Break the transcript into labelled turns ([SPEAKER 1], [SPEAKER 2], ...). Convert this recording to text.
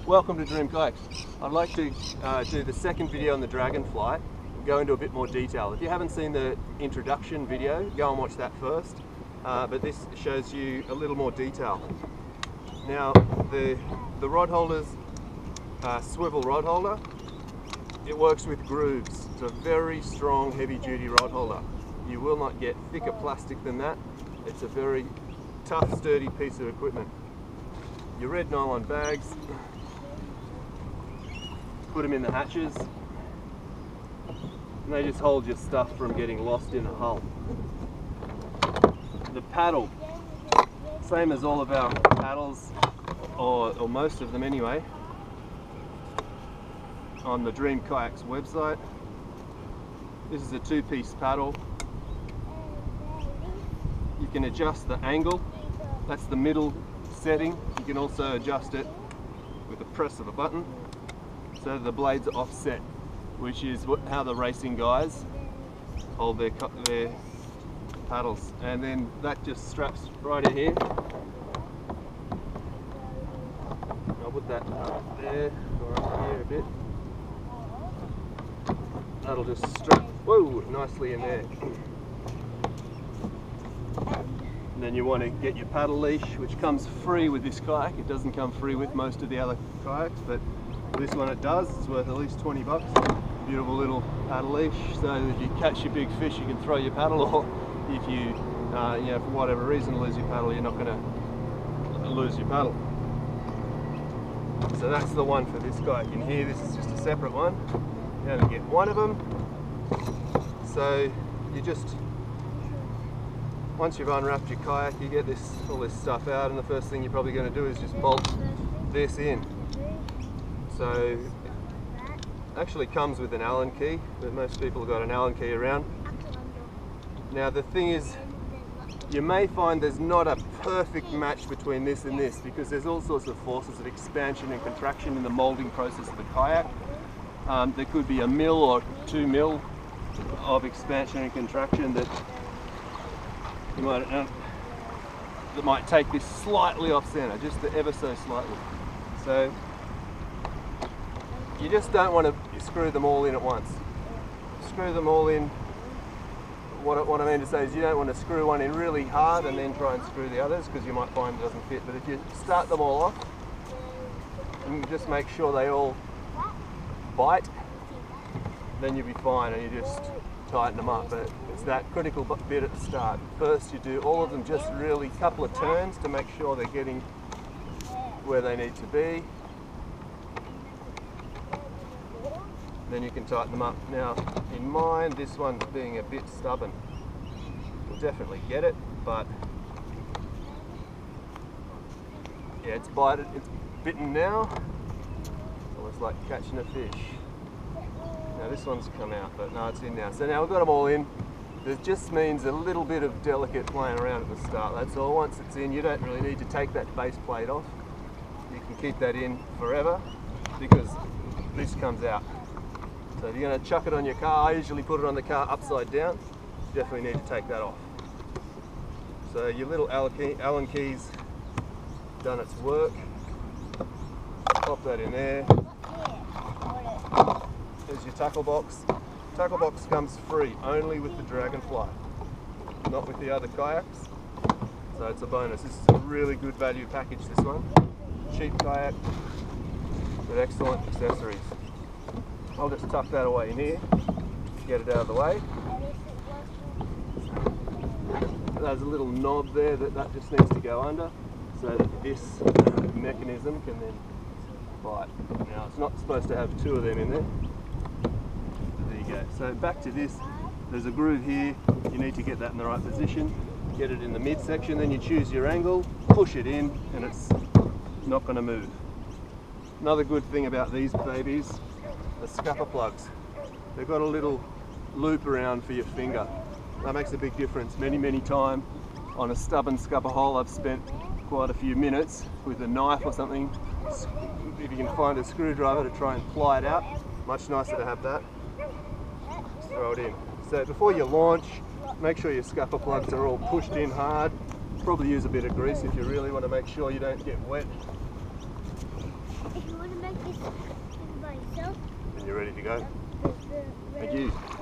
[SPEAKER 1] Welcome to Dream Kayaks. I'd like to do the second video on the Dragonfly, go into a bit more detail. If you haven't seen the introduction video, go and watch that first, but this shows you a little more detail. Now, the rod holder's swivel rod holder, it works with grooves. It's a very strong, heavy-duty rod holder. You will not get thicker plastic than that. It's a very tough, sturdy piece of equipment. Your red nylon bags, put them in the hatches, and they just hold your stuff from getting lost in the hull. The paddle, same as all of our paddles, or most of them anyway, on the Dream Kayaks website. This is a two-piece paddle. You can adjust the angle, that's the middle setting. You can also adjust it with the press of a button so the blades are offset, which is how the racing guys hold their paddles. And then that just straps right in here. I'll put that up there or up here a bit. That'll just strap, whoa, nicely in there. And then you want to get your paddle leash, which comes free with this kayak. It doesn't come free with most of the other kayaks, but this one it does. It's worth at least 20 bucks. Beautiful little paddle leash, so that if you catch your big fish, you can throw your paddle, or if you, you know, for whatever reason lose your paddle, you're not going to lose your paddle. So that's the one for this kayak in here. This is just a separate one. You only get one of them. So you just, once you've unwrapped your kayak, you get all this stuff out, and the first thing you're probably going to do is just bolt this in. So it actually comes with an Allen key, but most people have got an Allen key around. Now the thing is, you may find there's not a perfect match between this and this, because there's all sorts of forces of expansion and contraction in the moulding process of the kayak. There could be 1 mil or 2 mil of expansion and contraction that you might take this slightly off center, just ever so slightly. So you just don't want to screw them all in at once. Screw them all in. What I mean to say is you don't want to screw one in really hard and then try and screw the others, because you might find it doesn't fit. But if you start them all off and just make sure they all bite, then you'll be fine, and you just tighten them up. But it's that critical bit at the start. First you do all of them just really a couple of turns to make sure they're getting where they need to be. Then you can tighten them up. Now in mine, this one's being a bit stubborn. You'll definitely get it, but yeah, it's bitten now. Almost like catching a fish. Now this one's come out, but no, it's in now. So now we've got them all in. It just means a little bit of delicate playing around at the start, that's all. Once it's in, you don't really need to take that base plate off. You can keep that in forever, because this comes out. So if you're going to chuck it on your car, I usually put it on the car upside down. You definitely need to take that off. So your little Allen key's done its work. Pop that in there. There's your tackle box. Tackle box comes free, only with the Dragonfly, not with the other kayaks. So it's a bonus. This is a really good value package, this one. Cheap kayak with excellent accessories. I'll just tuck that away in here, get it out of the way. There's a little knob there that just needs to go under, so that this mechanism can then bite. Now it's not supposed to have 2 of them in there. There you go. So back to this, there's a groove here. You need to get that in the right position, get it in the midsection, then you choose your angle, push it in, and it's not going to move. Another good thing about these babies, the scupper plugs. They've got a little loop around for your finger. That makes a big difference. Many times on a stubborn scupper hole, I've spent quite a few minutes with a knife or something. If you can find a screwdriver to try and ply it out, much nicer to have that. Just throw it in. So before you launch, make sure your scupper plugs are all pushed in hard. Probably use a bit of grease if you really want to make sure you don't get wet.
[SPEAKER 2] want to make this by yourself.
[SPEAKER 1] And you're ready to go?
[SPEAKER 2] Ready.
[SPEAKER 1] Thank you.